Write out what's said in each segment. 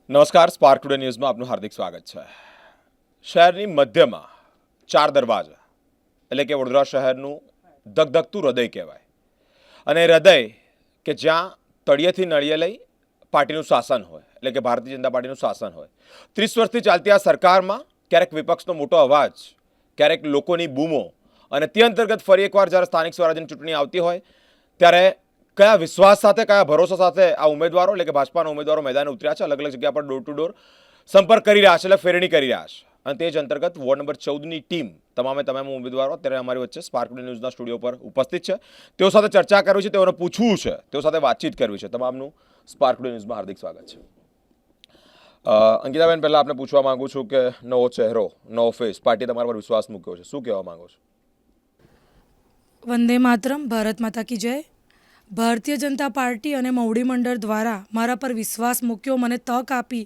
નમસ્કાર, spark today ન્યૂઝમાં આપનું હાર્દિક સ્વાગત છે. શહેરની મધ્યમાં ચાર દરવાજા એટલે કે વડોદરા શહેરનું ધગધગતું હૃદય કહેવાય. અને હૃદય કે જ્યાં તળિયેથી નળિયે લઈ પાર્ટીનું શાસન હોય એટલે કે ભારતીય જનતા પાર્ટીનું શાસન હોય. 30 વર્ષથી ચાલતી આ સરકારમાં ક્યારેક વિપક્ષનો મોટો અવાજ, ક્યારેક લોકોની બૂમો, અને તે અંતર્ગત ફરી એકવાર જ્યારે સ્થાનિક સ્વરાજ્યની ચૂંટણી આવતી હોય ત્યારે કયા વિશ્વાસ સાથે, કયા ભરોસા સાથે આ ઉમેદવારો એટલે કે ભાજપાના ઉમેદવારો મેદાને ઉતર્યા છે, અલગ અલગ જગ્યા પર ડોર ટુ ડોર સંપર્ક કરી રહ્યા છે, એટલે ફેરણી કરી રહ્યા છે. અને તે જ અંતર્ગત વોર્ડ નંબર 14ની ટીમ તમામ ઉમેદવારો અત્યારે અમારી વચ્ચે સ્પાર્ક ટુડે ન્યૂઝના સ્ટુડિયો પર ઉપસ્થિત છે. તેઓ સાથે ચર્ચા કરવી છે, તેઓને પૂછવું છે, તેઓ સાથે વાતચીત કરવી છે. તમામનું સ્પાર્ક ટુડે ન્યૂઝમાં હાર્દિક સ્વાગત છે. અંકિતાબેન, પહેલાં આપને પૂછવા માંગુ છું કે નવો ચહેરો, નવો ફેસ, પાર્ટી તમારા પર વિશ્વાસ મૂક્યો છે, શું કહેવા માંગો છો? વંદે માતરમ, ભારત માતા કી જય. ભારતીય જનતા પાર્ટી અને મવડી મંડળ દ્વારા મારા પર વિશ્વાસ મૂક્યો, મને તક આપી,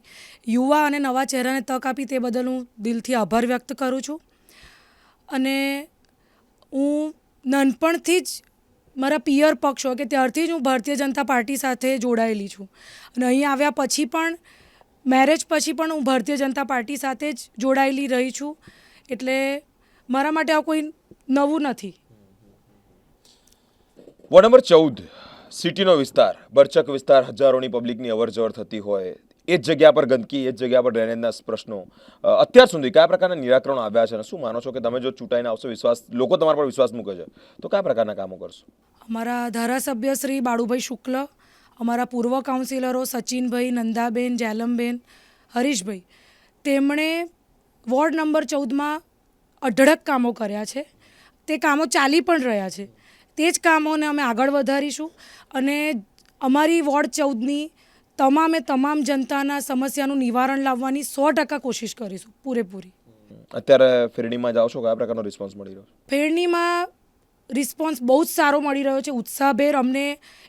યુવા અને નવા ચહેરાને તક આપી, તે બદલ હું દિલથી આભાર વ્યક્ત કરું છું. અને હું નાનપણથી જ મારા પિયર પક્ષ હોય કે ત્યારથી જ હું ભારતીય જનતા પાર્ટી સાથે જોડાયેલી છું. અને અહીં આવ્યા પછી પણ, મેરેજ પછી પણ હું ભારતીય જનતા પાર્ટી સાથે જ જોડાયેલી રહી છું. એટલે મારા માટે આ કોઈ નવું નથી. વોર્ડ નંબર 14 સિટીનો વિસ્તાર, બરચક વિસ્તાર, હજારોની પબ્લિકની અવરજવર થતી હોય, એ જ જગ્યા પર ગંદકી, એ જ જગ્યા પર ડ્રેનેજના પ્રશ્નો, અત્યાર સુધી કયા પ્રકારના નિરાકરણો આવ્યા છે અને શું માનો છો કે તમે જો ચૂંટાઈને આવશો, વિશ્વાસ લોકો તમારા પર વિશ્વાસ મૂકે છે, તો કયા પ્રકારના કામો કરશો? અમારા ધારાસભ્ય શ્રી બાળુભાઈ શુક્લ, અમારા પૂર્વ કાઉન્સિલરો સચિનભાઈ, નંદાબેન, જેલમબેન, હરીશભાઈ, તેમણે વોર્ડ નંબર 14માં અઢળક કામો કર્યા છે. તે કામો ચાલી પણ રહ્યા છે. તે જ કામોને અમે આગળ વધારીશું અને અમારી વોર્ડ 14ની તમામ જનતાના સમસ્યાનું નિવારણ લાવવાની 100% કોશિશ કરીશું, પૂરેપૂરી. અત્યારે ફેરણીમાં જાઓ છો, કયા પ્રકારનો રિસ્પોન્સ મળી રહ્યો છે? ફેરણીમાં રિસ્પોન્સ બહુ જ સારો મળી રહ્યો છે, ઉત્સાહભેર. અમને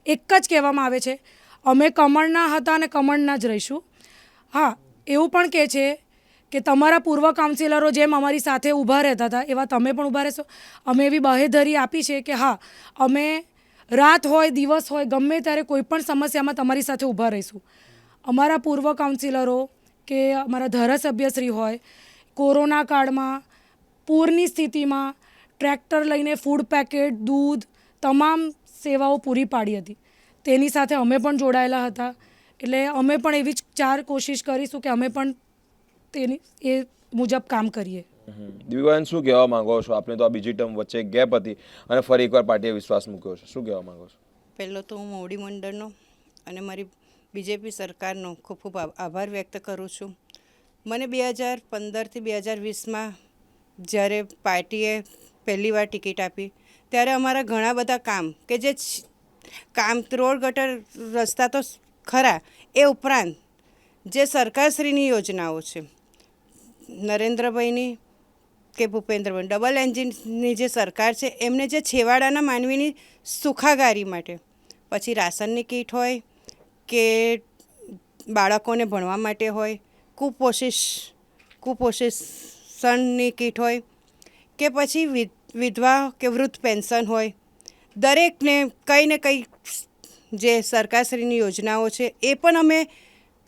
એક જ કહેવામાં આવે છે, અમે કમળના હતા અને કમળના જ રહીશું. હા, એવું પણ કહે છે કે તમારા પૂર્વ કાઉન્સિલરો જેમ અમારી સાથે ઊભા રહેતા હતા એવા તમે પણ ઊભા રહેશો. અમે એવી બાહેધરી આપી છે કે હા, અમે રાત હોય દિવસ હોય ગમે ત્યારે કોઈ પણ સમસ્યામાં તમારી સાથે ઊભા રહીશું. અમારા પૂર્વ કાઉન્સિલરો કે અમારા ધારાસભ્યશ્રી હોય, કોરોના કાળમાં, પૂરની સ્થિતિમાં ટ્રેક્ટર લઈને ફૂડ પેકેટ, દૂધ, તમામ સેવાઓ પૂરી પાડી હતી. તેની સાથે અમે પણ જોડાયેલા હતા. એટલે અમે પણ એવી જ કોશિશ કરીશું કે અમે પણ તેની એ મુજબ કામ કરીએ. દિવ્યાબેન, શું કહેવા માંગો છો? આપને તો આ બીજી ટર્મ વચ્ચે ગેપ હતી અને ફરી એકવાર પાર્ટીએ વિશ્વાસ મૂક્યો છે, શું કહેવા માંગો છો? પહેલો તો હું મોવડી મંડળનો અને મારી બીજેપી સરકારનો ખૂબ ખૂબ આભાર વ્યક્ત કરું છું. મને 2015થી 2020માં જ્યારે પાર્ટીએ પહેલીવાર ટિકિટ આપી ત્યારે અમારા ઘણા બધા કામ કે જે કામ, રોડ ગટર રસ્તા તો ખરા, એ ઉપરાંત જે સરકારશ્રીની યોજનાઓ છે, નરેન્દ્રભાઈની કે ભૂપેન્દ્રભાઈ, ડબલ એન્જિનની જે સરકાર છે, એમને જે છેવાડાના માનવીની સુખાકારી માટે, પછી રાશનની કીટ હોય કે બાળકોને ભણવા માટે હોય, કુપોષણની કીટ હોય કે પછી વિધવા કે વૃદ્ધ પેન્શન હોય, દરેકને કંઈ ને કંઈ જે સરકારશ્રીની યોજનાઓ છે એ પણ અમે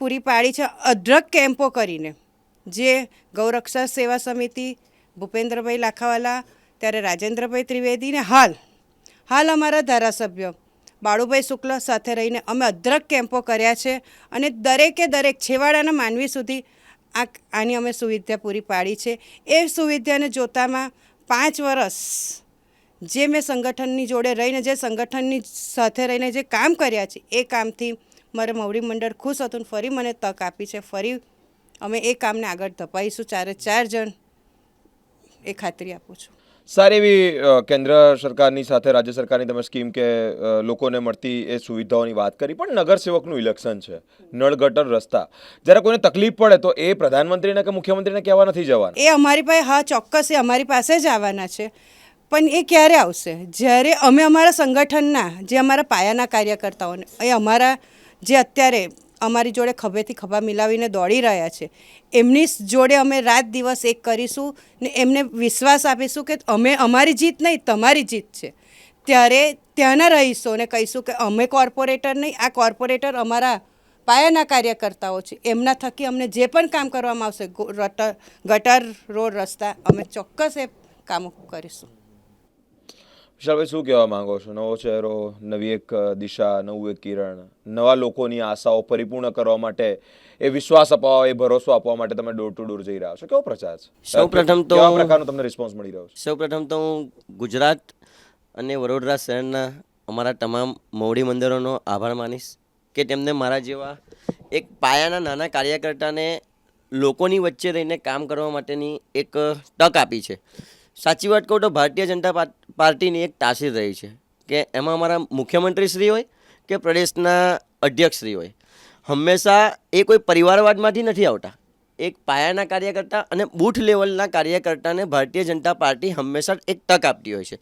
પૂરી પાડી છે. અઢળક કેમ્પો કરીને, જે ગૌરક્ષા સેવા સમિતિ, ભૂપેન્દ્રભાઈ લાખાવાલા, ત્યારે રાજેન્દ્રભાઈ ત્રિવેદી ને હાલ અમારા ધારાસભ્ય બાળુભાઈ શુક્લ સાથે રહીને અમે અઢળક કેમ્પો કર્યા છે અને દરેક છેવાડાના માનવી સુધી આની અમે સુવિધા પૂરી પાડી છે. એ સુવિધાને જોતામાં 5 વર્ષ જે મેં સંગઠનની જોડે રહીને, જે સંગઠનની સાથે રહીને જે કામ કર્યા છે, એ કામથી મારે મવડી મંડળ ખુશ હતું. ફરી મને તક આપી છે, ફરી અમે એ કામને આગળ ધપાવીશું, 4 જણ, એ ખાતરી આપું છું. સારી એવી કેન્દ્ર સરકારની સાથે રાજ્ય સરકારની તમે સ્કીમ કે લોકોને મળતી એ સુવિધાઓની વાત કરી, પણ નગરસેવકનું ઇલેક્શન છે, નળ ગટર રસ્તા, જ્યારે કોઈને તકલીફ પડે તો એ પ્રધાનમંત્રીને કે મુખ્યમંત્રીને કહેવા નથી જવાના. એ અમારી પાસે, હા ચોક્કસ, એ અમારી પાસે જ આવવાના છે. પણ એ ક્યારે આવશે? જ્યારે અમે અમારા સંગઠનના જે અમારા પાયાના કાર્યકર્તાઓને, એ અમારા જે અત્યારે અમારી જોડે ખભેથી ખભા મિલાવીને દોડી રહ્યા છે, એમની જોડે અમે રાત દિવસ એક કરીશું ને એમને વિશ્વાસ આપીશું કે અમે, અમારી જીત નહીં, તમારી જીત છે. ત્યારે ત્યાંના રહીશોને કહીશું કે અમે કોર્પોરેટર નહીં, આ કોર્પોરેટર અમારા પાયાના કાર્યકર્તાઓ છે એમના થકી અમને જે પણ કામ કરવામાં આવશે ગટર રોડ રસ્તા અમે ચોક્કસ એ કામો કરીશું. વિશાલભાઈ, શું કહેવા માંગો છો? નવો ચહેરો, નવી એક દિશા, નવું એક કિરણ, નવા લોકોની આશાઓ પરિપૂર્ણ કરવા માટે, એ વિશ્વાસ અપાવવા, એ ભરોસો આપવા માટે તમે ડોર ટુ ડોર જઈ રહ્યા છો. કેવો પ્રચાર છે? સૌપ્રથમ તો કેવા પ્રકારનો તમને રિસ્પોન્સ મળી રહ્યો છે? સૌપ્રથમ તો હું ગુજરાત અને વડોદરા શહેરના અમારા તમામ મોવડી મંદિરોનો આભાર માનીશ કે તેમને મારા જેવા એક પાયાના નાના કાર્યકર્તાને લોકોની વચ્ચે રહીને કામ કરવા માટેની એક તક આપી છે. સાચી વાત કહું તો ભારતીય જનતા પાર્ટીની એક તાસીર રહી છે કે એમાં અમારા મુખ્યમંત્રીશ્રી હોય કે પ્રદેશના અધ્યક્ષશ્રી હોય, હંમેશા એ કોઈ પરિવારવાદમાંથી નથી આવતા. એક પાયાના કાર્યકર્તા અને બૂથ લેવલના કાર્યકર્તાને ભારતીય જનતા પાર્ટી હંમેશા એક તક આપતી હોય છે.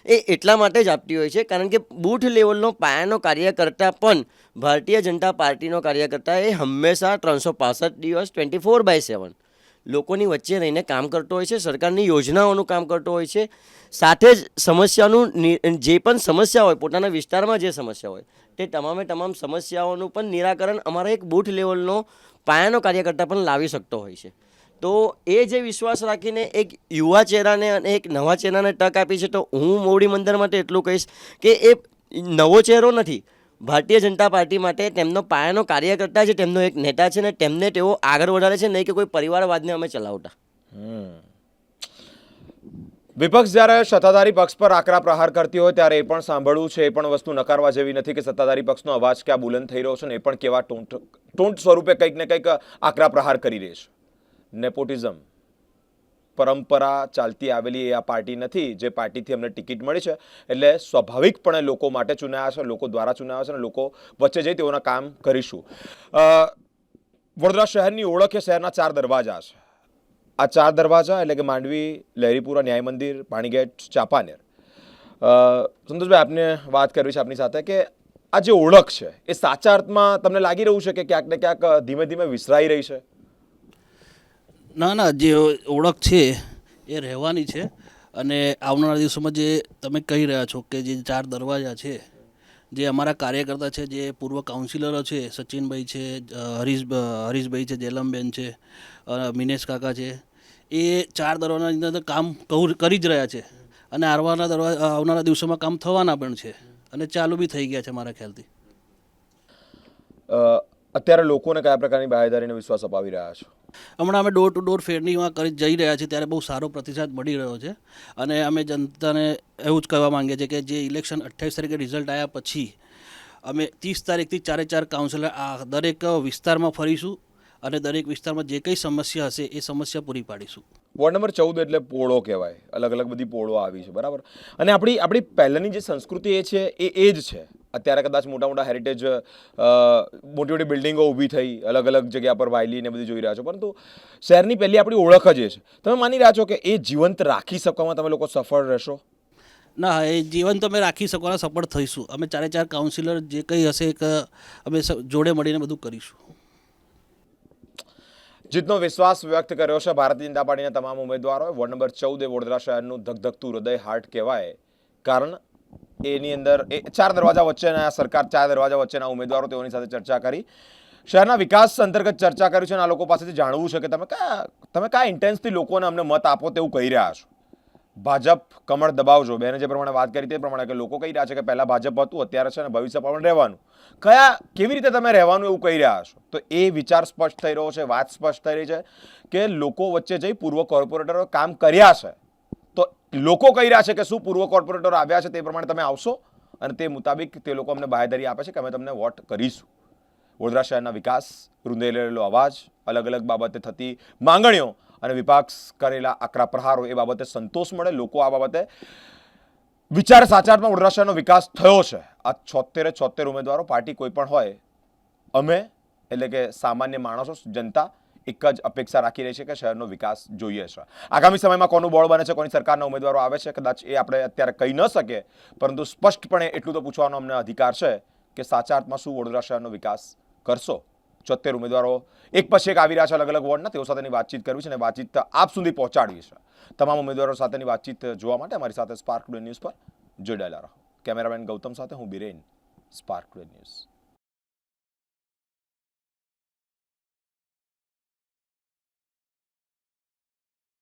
એ એટલા માટે જ આપતી હોય છે કારણ કે બૂથ લેવલનો પાયાનો કાર્યકર્તા પણ ભારતીય જનતા પાર્ટીનો કાર્યકર્તા એ હંમેશા 365 દિવસ 24/7 લોકોની વચ્ચે રહીને કામ કરતો હોય છે, સરકારની યોજનાઓનું કામ કરતો હોય છે, સાથે જ સમસ્યાનું જે પણ સમસ્યા હોય, પોતાના વિસ્તારમાં જે સમસ્યા હોય તે તમામ સમસ્યાઓનું પણ નિરાકરણ અમારા એક બૂથ લેવલનો પાયાનો કાર્યકર્તા પણ લાવી શકતો હોય છે. તો એ જે વિશ્વાસ રાખીને એક યુવા ચહેરાને અને એક નવા ચહેરાને તક આપી છે, તો હું મોવડી મંદિર માટે એટલું કહીશ કે એ નવો ચહેરો નથી. ભારતીય જનતા પાર્ટી માટે તેમનો પાયાનો કાર્યકર્તા છે, તેમનો એક નેતા છે ને તેમને તેઓ આગળ વધારે છે, નહીં કે કોઈ પરિવારવાદને અમે ચલાવતા. વિપક્ષ જ્યારે સત્તાધારી પક્ષ પર આકરા પ્રહાર કરતી હોય ત્યારે એ પણ સાંભળવું છે, એ પણ વસ્તુ નકારવા જેવી નથી કે સત્તાધારી પક્ષનો અવાજ ક્યાં બુલંદ થઈ રહ્યો છે ને એ પણ કેવા ટૂંટ સ્વરૂપે કંઈક ને કંઈક આકરા પ્રહાર કરી રહી છે. નેપોટિઝમ પરંપરા ચાલતી આવેલી એ આ પાર્ટી નથી જે પાર્ટીથી અમને ટિકિટ મળી છે એટલે સ્વાભાવિકપણે લોકો માટે ચૂનાયા છે, લોકો દ્વારા ચૂનાયા છે અને લોકો વચ્ચે જઈ તેઓના કામ કરીશું. વડોદરા શહેરની ઓળખ એ શહેરના 4 દરવાજા છે. આ 4 દરવાજા એટલે કે માંડવી, લહેરીપુરા, ન્યાય મંદિર, પાણીગેટ, ચાંપાનેર. સંતોષભાઈ, આપને વાત કરવી છે આપની સાથે કે આ જે ઓળખ છે એ સાચા અર્થમાં તમને લાગી રહ્યું છે કે ક્યાંક ને ક્યાંક ધીમે ધીમે વિસરાઈ રહી છે? ના, જે ઓળખ છે એ રહેવાની છે અને આવનારા દિવસોમાં જે તમે કહી રહ્યા છો કે જે 4 દરવાજા છે, જે અમારા કાર્યકર્તા છે, જે પૂર્વ કાઉન્સિલરો છે, સચિનભાઈ છે, હરીશભાઈ છે, જેલમબેન છે, મિનેશ કાકા છે, એ 4 દરવાજાની અંદર કામ કરી જ રહ્યા છે અને આવનારા દિવસોમાં કામ થવાના પણ છે અને ચાલુ બી થઈ ગયા છે મારા ખ્યાલથી. અત્યારે લોકોને કયા પ્રકારની બાહેધરીનો વિશ્વાસ અપાવી રહ્યા છો? હમણાં અમે ડોર ટુ ડોર ફેરનીમાં કરી જઈ રહ્યા છીએ ત્યારે બહુ સારો પ્રતિસાદ મળી રહ્યો છે અને અમે જનતાને એવું જ કહેવા માંગીએ છીએ કે જે ઇલેક્શન 28 તારીખે રિઝલ્ટ આવ્યા પછી અમે 30 તારીખથી 4 કાઉન્સિલર દરેક વિસ્તારમાં ફરીશું અને દરેક વિસ્તારમાં જે કંઈ સમસ્યા હશે એ સમસ્યા પૂરી પાડીશું. વોર્ડ નંબર 14 એટલે પોળો કહેવાય, અલગ અલગ બધી પોળો આવી છે, બરાબર? અને આપણી પહેલાંની જે સંસ્કૃતિ એ છે એ જ છે. અત્યારે કદાચ મોટા હેરિટેજ મોટી બિલ્ડિંગો ઊભી થઈ, અલગ અલગ જગ્યા પર વાયલી ને બધી જોઈ રહ્યા છો, પરંતુ શહેરની પહેલી આપણી ઓળખ જ એ છે. તમે માની રહ્યા છો કે એ જીવંત રાખી શકવામાં તમે લોકો સફળ રહેશો? ના, એ જીવન તો અમે રાખી શકવાના સફળ થઈશું. અમે 4 કાઉન્સિલર જે કંઈ હશે અમે જોડે મળીને બધું કરીશું. જીતનો વિશ્વાસ વ્યક્ત કર્યો છે ભારતીય જનતા પાર્ટીના તમામ ઉમેદવારોએ. વોર્ડ નંબર 14 વડોદરા શહેરનું ધગધગતું હૃદય, હાર્ટ કહેવાય, કારણ એની અંદર એ 4 દરવાજા વચ્ચેના સરકાર 4 દરવાજા વચ્ચેના ઉમેદવારો, તેઓની સાથે ચર્ચા કરી, શહેરના વિકાસ અંતર્ગત ચર્ચા કરી છે અને આ લોકો પાસેથી જાણવું છે કે તમે કયા ઇન્ટેન્સથી લોકોને અમને મત આપો તેવું કહી રહ્યા છો. ભાજપ કમળ દબાવજો, બેને જે પ્રમાણે વાત કરી તે પ્રમાણે કે લોકો કહી રહ્યા છે કે પહેલાં ભાજપ હતું, અત્યારે છે ને ભવિષ્ય પણ રહેવાનું. કેવી રીતે તમે રહેવાનું એવું કહી રહ્યા છો? તો એ વિચાર સ્પષ્ટ થઈ રહ્યો છે, વાત સ્પષ્ટ થઈ રહી છે કે લોકો વચ્ચે જઈ પૂર્વ કોર્પોરેટરો કામ કર્યા છે, તો લોકો કહી રહ્યા છે કે શું પૂર્વ કોર્પોરેટરો આવ્યા છે તે પ્રમાણે તમે આવશો અને તે મુતાબિક તે લોકો અમને બાહેધરી આપે છે કે અમે તમને વોટ કરીશું. વડોદરા શહેરના વિકાસ, રૂંધેલેલો અવાજ, અલગ અલગ બાબતે થતી માંગણીઓ અને વિપક્ષ કરેલા આકરા પ્રહારો, એ બાબતે સંતોષ મળે. લોકો આ બાબતે વિચાર સાચા અર્થમાં વડોદરા શહેરનો વિકાસ થયો છે. આ 76 ઉમેદવારો, પાર્ટી કોઈ પણ હોય, અમે એટલે કે સામાન્ય માણસો, જનતા એક જ અપેક્ષા રાખી રહી છે કે શહેરનો વિકાસ જોઈએ છે. આગામી સમયમાં કોનું બોર્ડ બને છે, કોની સરકારના ઉમેદવારો આવે છે, કદાચ એ આપણે અત્યારે કહી ન શકીએ, પરંતુ સ્પષ્ટપણે એટલું તો પૂછવાનો અમને અધિકાર છે કે સાચા અર્થમાં શું વડોદરા શહેરનો વિકાસ કરશો? 76 ઉમેદવારો એક પછી એક આવી રહ્યા છે અલગ અલગ વોર્ડના, તેઓ સાથેની વાતચીત કરવી છે અને વાતચીત આપ સુધી પહોંચાડવી છે. તમામ ઉમેદવારો સાથેની વાતચીત જોવા માટે અમારી સાથે સ્પાર્ક ટુડે ન્યૂઝ પર જોડાયેલા રહો. કેમેરામેન ગૌતમ સાથે હું બિરેન, સ્પાર્ક ટુડે ન્યૂઝ.